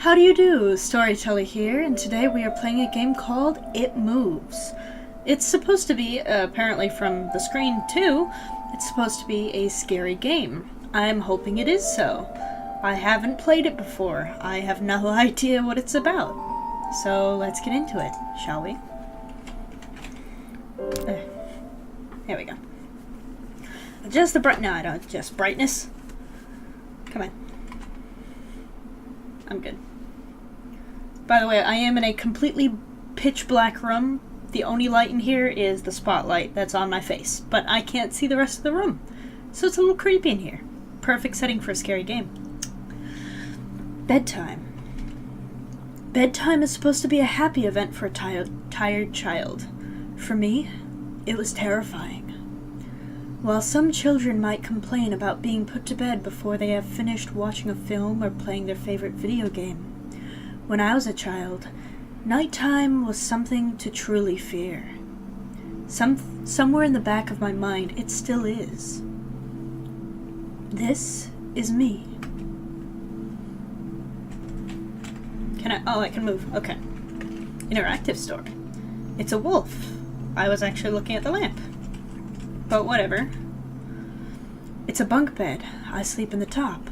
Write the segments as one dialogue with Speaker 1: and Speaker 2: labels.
Speaker 1: How do you do? Storyteller here, and today we are playing a game called It Moves. It's supposed to be, apparently from the screen too, it's supposed to be a scary game. I'm hoping it is so. I haven't played it before. I have no idea what it's about. So let's get into it, shall we? There we go. Adjust the no, I don't adjust brightness. Come on. I'm good. By the way, I am in a completely pitch black room. The only light in here is the spotlight that's on my face, but I can't see the rest of the room. So it's a little creepy in here. Perfect setting for a scary game. Bedtime. Bedtime is supposed to be a happy event for a tired child. For me, it was terrifying. While some children might complain about being put to bed before they have finished watching a film or playing their favorite video game, when I was a child, nighttime was something to truly fear. Somewhere in the back of my mind, it still is. This is me. I can move. Okay. Interactive story. It's a wolf. I was actually looking at the lamp. But whatever. It's a bunk bed. I sleep in the top.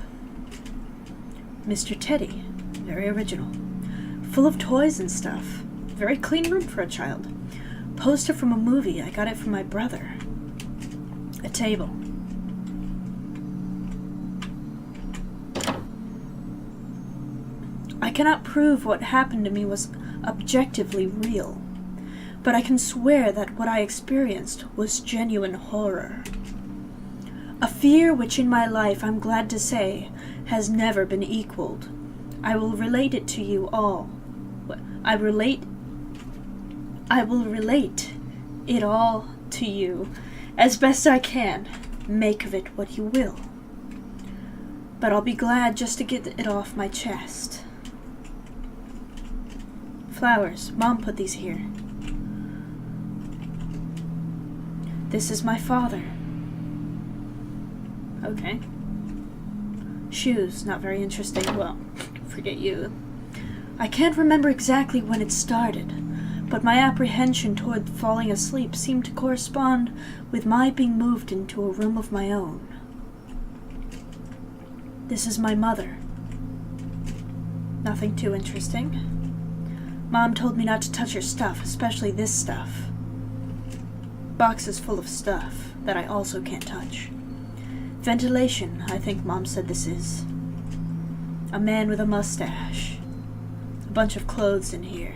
Speaker 1: Mr. Teddy. Very original. Full of toys and stuff. Very clean room for a child. Poster from a movie. I got it from my brother. A table. I cannot prove what happened to me was objectively real, but I can swear that what I experienced was genuine horror. A fear which in my life, I'm glad to say, has never been equaled. I will relate it to you all. I will relate it all to you as best I can. Make of it what you will. But I'll be glad just to get it off my chest. Flowers. Mom put these here. This is my father. Okay. Shoes. Not very interesting. Well, forget you. I can't remember exactly when it started, but my apprehension toward falling asleep seemed to correspond with my being moved into a room of my own. This is my mother. Nothing too interesting. Mom told me not to touch her stuff, especially this stuff. Boxes full of stuff that I also can't touch. Ventilation, I think Mom said this is. A man with a mustache. A bunch of clothes in here.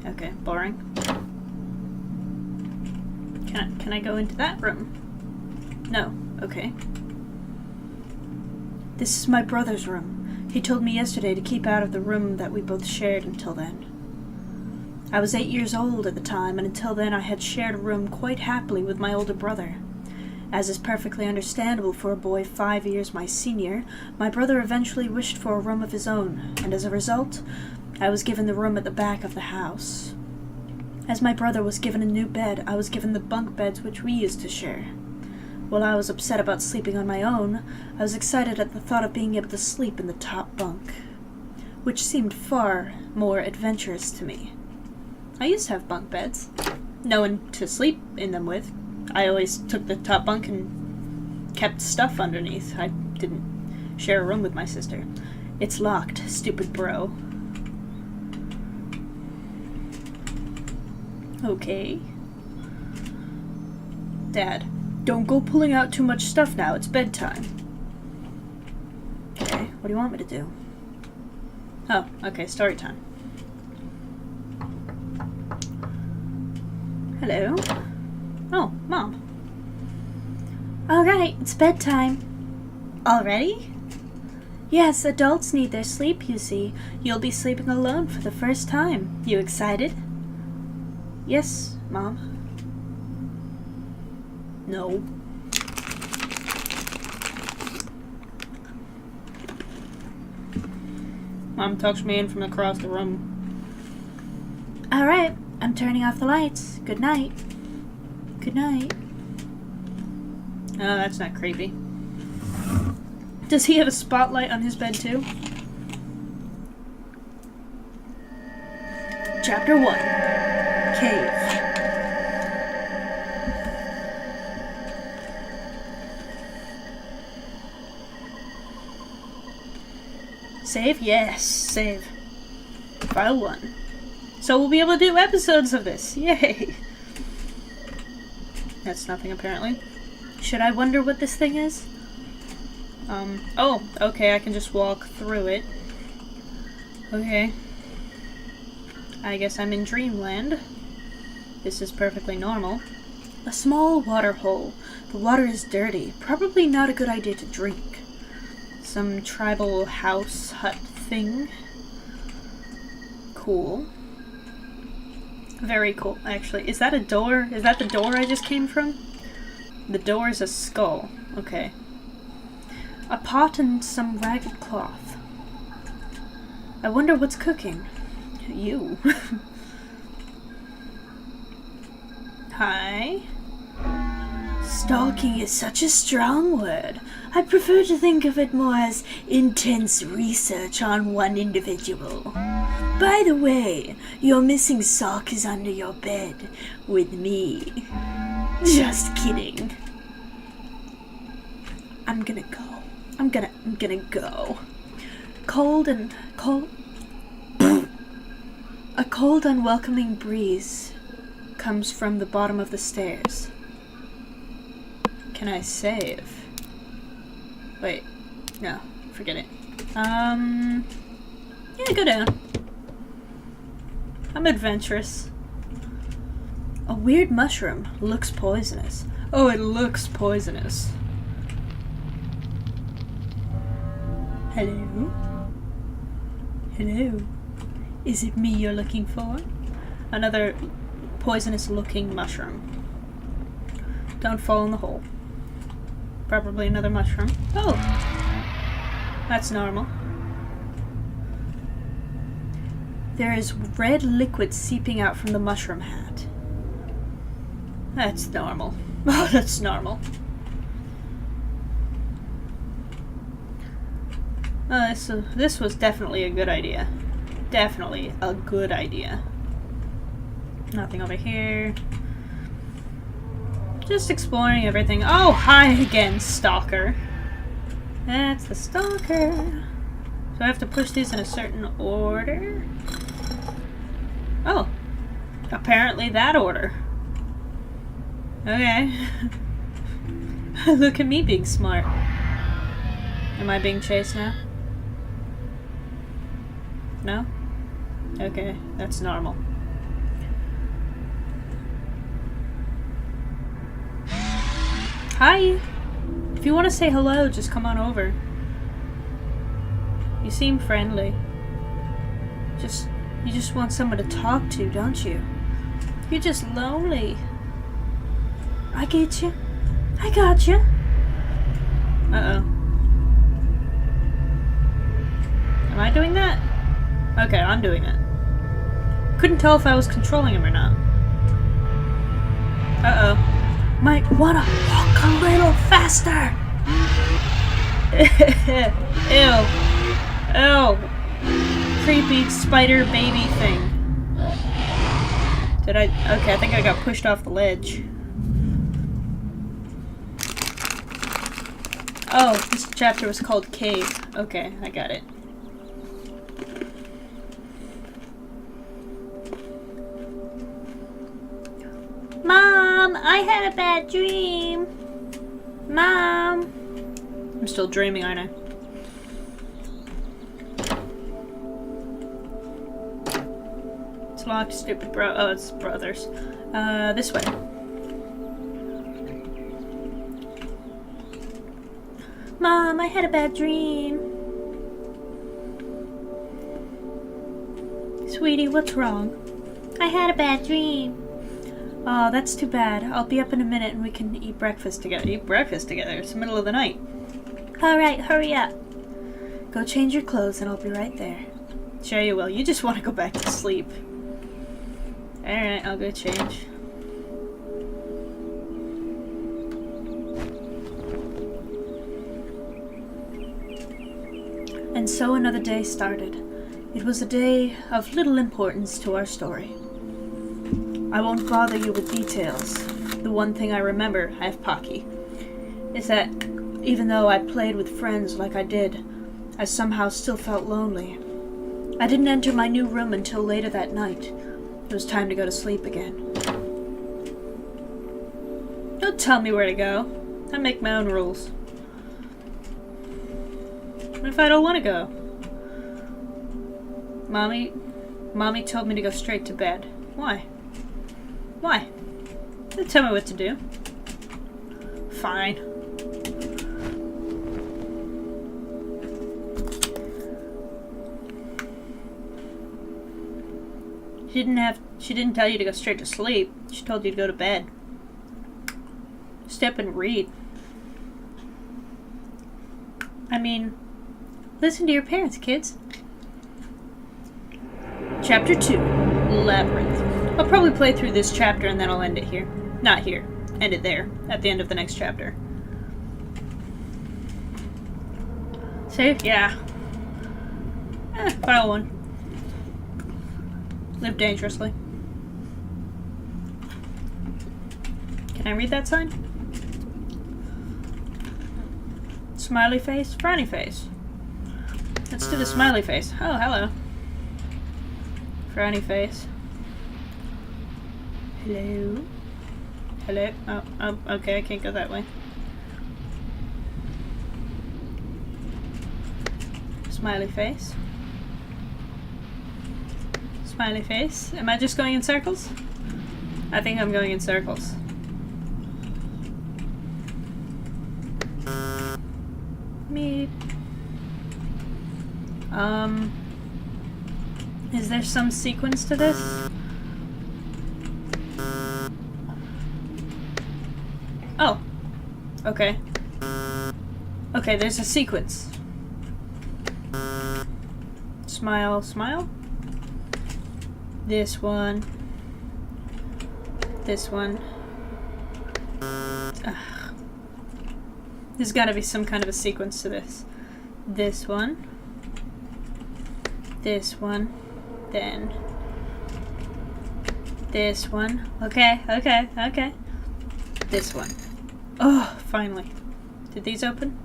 Speaker 1: Okay, boring. Can I go into that room? No, okay. This is my brother's room. He told me yesterday to keep out of the room that we both shared until then. I was 8 years old at the time, and until then I had shared a room quite happily with my older brother. As is perfectly understandable for a boy 5 years my senior, my brother eventually wished for a room of his own, and as a result, I was given the room at the back of the house. As my brother was given a new bed, I was given the bunk beds which we used to share. While I was upset about sleeping on my own, I was excited at the thought of being able to sleep in the top bunk, which seemed far more adventurous to me. I used to have bunk beds. No one to sleep in them with. I always took the top bunk and kept stuff underneath. I didn't share a room with my sister. It's locked, stupid bro. Okay. Dad. Don't go pulling out too much stuff now. It's bedtime. Okay, what do you want me to do? Oh, okay, story time. Hello? Oh, Mom. Alright, it's bedtime. Already? Yes, adults need their sleep, you see. You'll be sleeping alone for the first time. You excited? Yes, Mom. No. Mom tucks me in from across the room. Alright, I'm turning off the lights. Good night. Good night. Oh, that's not creepy. Does he have a spotlight on his bed too? Chapter 1. Cave. Save? Yes, save. File 1. So we'll be able to do episodes of this. Yay! That's nothing, apparently. Should I wonder what this thing is? Oh, okay, I can just walk through it. Okay. I guess I'm in Dreamland. This is perfectly normal. A small water hole. The water is dirty. Probably not a good idea to drink. Some tribal house hut thing. Cool. Very cool, actually. Is that a door? Is that the door I just came from? The door is a skull. Okay. A pot and some ragged cloth. I wonder what's cooking. You. Hi. Stalking is such a strong word. I prefer to think of it more as intense research on one individual. By the way, your missing sock is under your bed with me. Just kidding. I'm gonna go. I'm gonna go. A cold, unwelcoming breeze comes from the bottom of the stairs. Can I save? Wait, no, forget it. Yeah, go down. I'm adventurous. A weird mushroom looks poisonous. Oh, it looks poisonous. Hello? Hello? Is it me you're looking for? Another poisonous-looking mushroom. Don't fall in the hole. Probably another mushroom. Oh! That's normal. There is red liquid seeping out from the mushroom hat. That's normal. Oh, that's normal. This was definitely a good idea. Definitely a good idea. Nothing over here. Just exploring everything. Oh, hi again, stalker. That's the stalker. So I have to push these in a certain order? Oh. Apparently that order. Okay. Look at me being smart. Am I being chased now? No? Okay, that's normal. Hi! If you want to say hello, just come on over. You seem friendly. You just want someone to talk to, don't you? You're just lonely. I get you. I got you. Uh-oh. Am I doing that? Okay, I'm doing it. Couldn't tell if I was controlling him or not. Uh-oh. Might wanna walk a little faster. Ew. Ew. Creepy spider baby thing. Did I? Okay, I think I got pushed off the ledge. Oh, this chapter was called Cave. Okay, I got it. Mom, I had a bad dream. Mom. I'm still dreaming, aren't I? It's locked, stupid bro. Oh, it's brothers. This way. Mom, I had a bad dream. Sweetie, what's wrong? I had a bad dream. Oh, that's too bad. I'll be up in a minute and we can eat breakfast together. Eat breakfast together? It's the middle of the night. Alright, hurry up. Go change your clothes and I'll be right there. Sure you will. You just want to go back to sleep. Alright, I'll go change. And so another day started. It was a day of little importance to our story. I won't bother you with details. The one thing I remember, half Pocky, is that even though I played with friends like I did, I somehow still felt lonely. I didn't enter my new room until later that night. It was time to go to sleep again. Don't tell me where to go. I make my own rules. What if I don't want to go? Mommy told me to go straight to bed. Why? Why? Don't tell me what to do. Fine. She didn't tell you to go straight to sleep. She told you to go to bed. Stay up and read. I mean, listen to your parents, kids. Chapter 2, Labyrinth. I'll probably play through this chapter and then I'll end it here. Not here. End it there, at the end of the next chapter. See? Yeah. File 1. Live dangerously. Can I read that sign? Smiley face, frowny face. Let's do the smiley face. Oh, hello. Frowny face. Hello? Hello? Oh, okay, I can't go that way. Smiley face. Smiley face. Am I just going in circles? I think I'm going in circles. Meep. Is there some sequence to this? Oh. Okay. Okay, there's a sequence. Smile, smile. This one. This one. Ugh. There's gotta be some kind of a sequence to this. This one. This one. Then. This one. Okay, okay, okay. This one. Oh, finally. Did these open?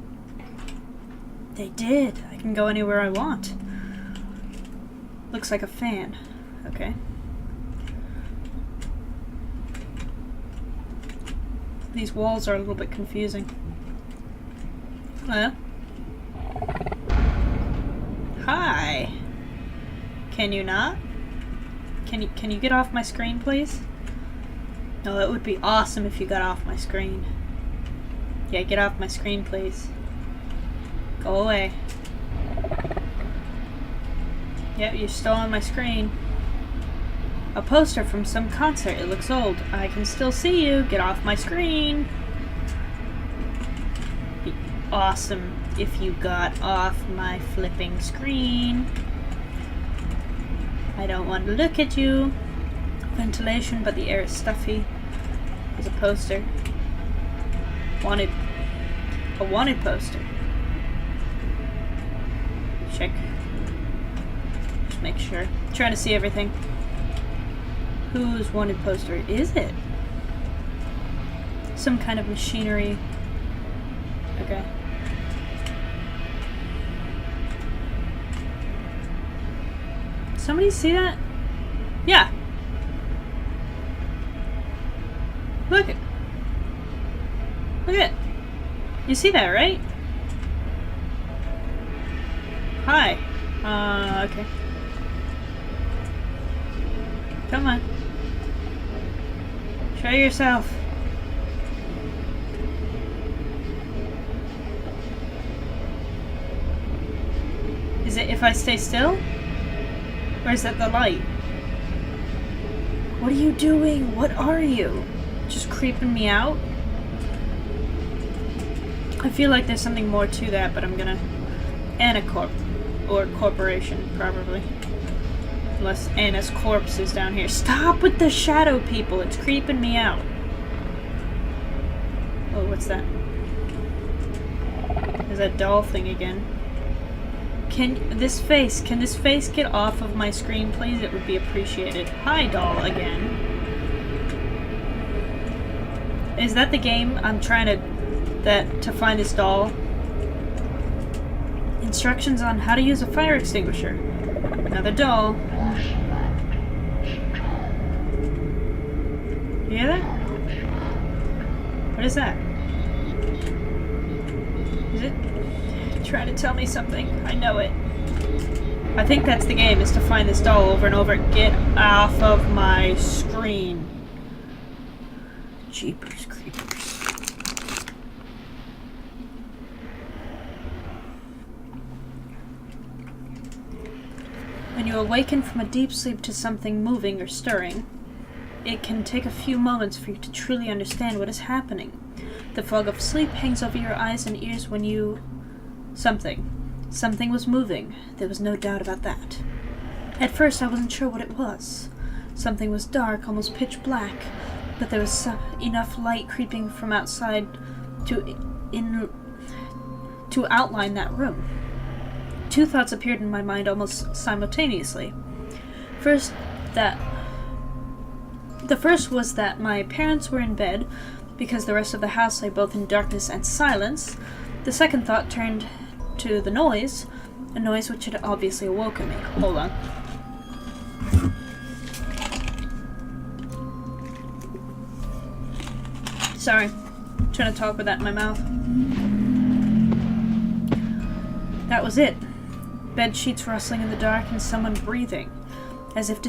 Speaker 1: They did. I can go anywhere I want. Looks like a fan. Okay. These walls are a little bit confusing. Hello? Hi. Can you not? Can you get off my screen, please? No, it would be awesome if you got off my screen. Yeah, get off my screen, please. Go away. Yep, you're still on my screen. A poster from some concert. It looks old. I can still see you. Get off my screen. Be awesome if you got off my flipping screen. I don't want to look at you. Ventilation, but the air is stuffy. There's a poster. A wanted poster. Check. Just make sure. Trying to see everything. Whose wanted poster is it? Some kind of machinery. Okay. Somebody see that? Yeah. Look. Look at it. You see that, right? Hi. Okay. Come on. Show yourself. Is it if I stay still? Or is that the light? What are you doing? What are you? Just creeping me out? I feel like there's something more to that, but I'm gonna... Anacorp. Or corporation, probably. Unless Anna's corpse is down here. Stop with the shadow people! It's creeping me out. Oh, what's that? There's that doll thing again. Can this face get off of my screen, please? It would be appreciated. Hi, doll, again. Is that the game I'm trying to find this doll? Instructions on how to use a fire extinguisher. Another doll. You hear that? What is that? Is it trying to tell me something? I know it. I think that's the game, is to find this doll over and over. Get off of my screen. Jeepers creepers. When you awaken from a deep sleep to something moving or stirring, it can take a few moments for you to truly understand what is happening. The fog of sleep hangs over your eyes and ears when you... Something was moving. There was no doubt about that. At first, I wasn't sure what it was. Something was dark, almost pitch black, but there was enough light creeping from outside to outline that room. Two thoughts appeared in my mind almost simultaneously. The first was that my parents were in bed because the rest of the house lay both in darkness and silence. The second thought turned to the noise, a noise which had obviously awoken me. Hold on. Sorry, I'm trying to talk with that in my mouth. That was it. Bed sheets rustling in the dark and someone breathing, as if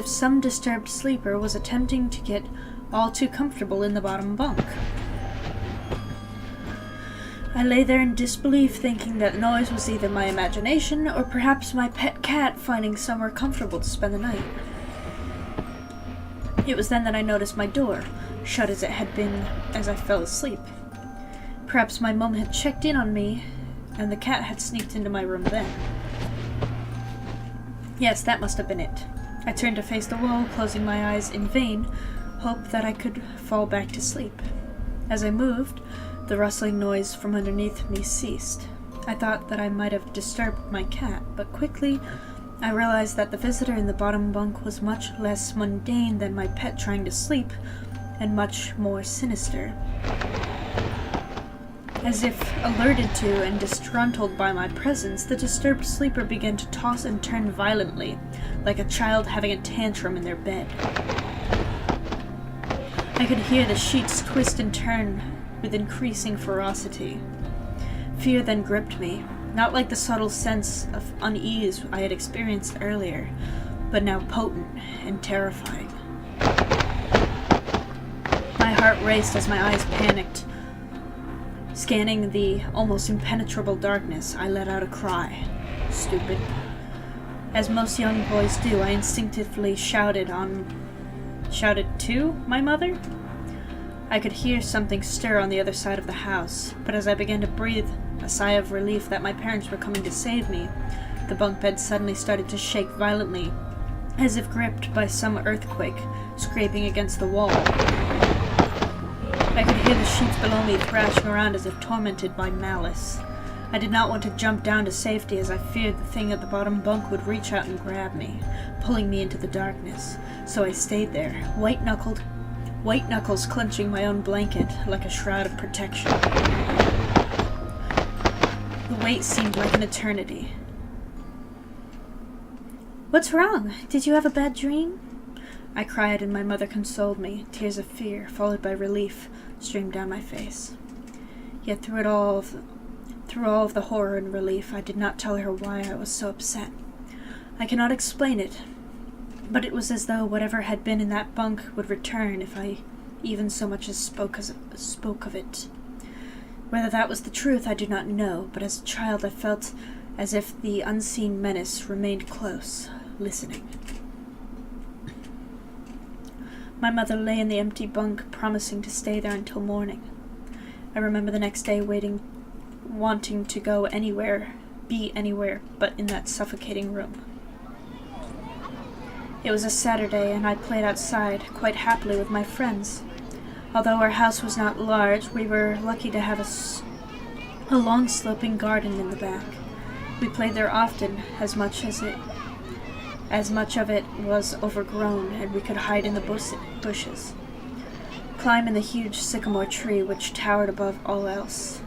Speaker 1: some disturbed sleeper was attempting to get all too comfortable in the bottom bunk. I lay there in disbelief, thinking that the noise was either my imagination or perhaps my pet cat finding somewhere comfortable to spend the night. It was then that I noticed my door, shut as it had been as I fell asleep. Perhaps my mom had checked in on me, and the cat had sneaked into my room then. Yes, that must have been it. I turned to face the wall, closing my eyes in vain, hope that I could fall back to sleep. As I moved, the rustling noise from underneath me ceased. I thought that I might have disturbed my cat, but quickly I realized that the visitor in the bottom bunk was much less mundane than my pet trying to sleep, and much more sinister. As if alerted to and disgruntled by my presence, the disturbed sleeper began to toss and turn violently, like a child having a tantrum in their bed. I could hear the sheets twist and turn with increasing ferocity. Fear then gripped me, not like the subtle sense of unease I had experienced earlier, but now potent and terrifying. My heart raced as my eyes panicked. Scanning the almost impenetrable darkness, I let out a cry. Stupid. As most young boys do, I instinctively shouted to my mother? I could hear something stir on the other side of the house, but as I began to breathe a sigh of relief that my parents were coming to save me, the bunk bed suddenly started to shake violently, as if gripped by some earthquake, scraping against the wall. I could hear the sheets below me thrashing around as if tormented by malice. I did not want to jump down to safety, as I feared the thing at the bottom bunk would reach out and grab me, pulling me into the darkness, so I stayed there, white knuckles clenching my own blanket like a shroud of protection. The wait seemed like an eternity. "What's wrong? Did you have a bad dream?" I cried, and my mother consoled me. Tears of fear, followed by relief, streamed down my face. Yet through all of the horror and relief, I did not tell her why I was so upset. I cannot explain it, but it was as though whatever had been in that bunk would return if I even so much as spoke of it. Whether that was the truth, I do not know, but as a child I felt as if the unseen menace remained close, listening. My mother lay in the empty bunk, promising to stay there until morning. I remember the next day wanting to go anywhere, be anywhere but in that suffocating room. It was a Saturday, and I played outside quite happily with my friends. Although our house was not large, we were lucky to have a long sloping garden in the back. We played there often, as much of it was overgrown, and we could hide in the bushes, climb in the huge sycamore tree which towered above all else,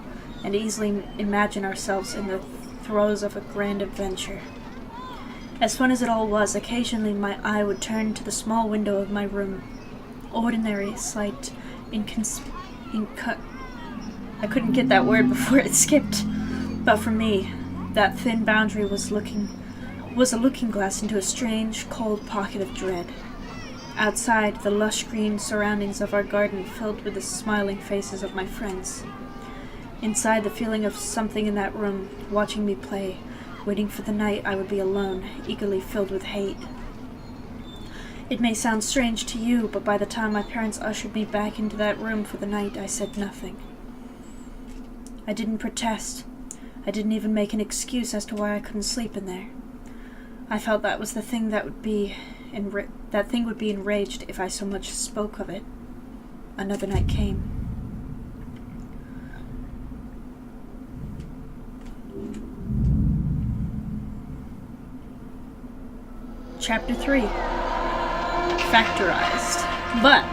Speaker 1: and easily imagine ourselves in the throes of a grand adventure. As fun as it all was, occasionally my eye would turn to the small window of my room. Ordinary, slight, I couldn't get that word before it skipped. But for me, that thin boundary was a looking glass into a strange, cold pocket of dread. Outside, the lush green surroundings of our garden filled with the smiling faces of my friends. Inside, the feeling of something in that room, watching me play, waiting for the night I would be alone, eagerly filled with hate. It may sound strange to you, but by the time my parents ushered me back into that room for the night, I said nothing. I didn't protest. I didn't even make an excuse as to why I couldn't sleep in there. I felt that was the thing that would be enraged if I so much spoke of it. Another night came. Chapter 3. Factorized. But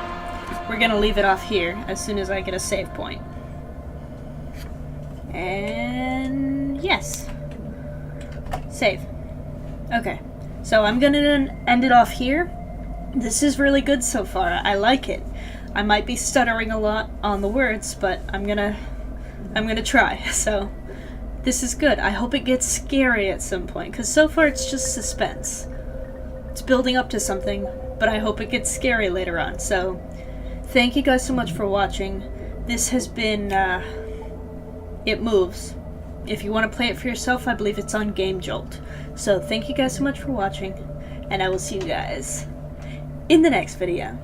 Speaker 1: we're gonna leave it off here as soon as I get a save point. And yes. Save. Okay. So I'm gonna end it off here. This is really good so far. I like it. I might be stuttering a lot on the words, but I'm gonna try. So this is good. I hope it gets scary at some point, because so far it's just suspense. It's building up to something, but I hope it gets scary later on. So thank you guys so much for watching. This has been It Moves. If you want to play it for yourself, I believe it's on Game Jolt. So thank you guys so much for watching, and I will see you guys in the next video.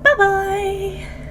Speaker 1: Bye bye!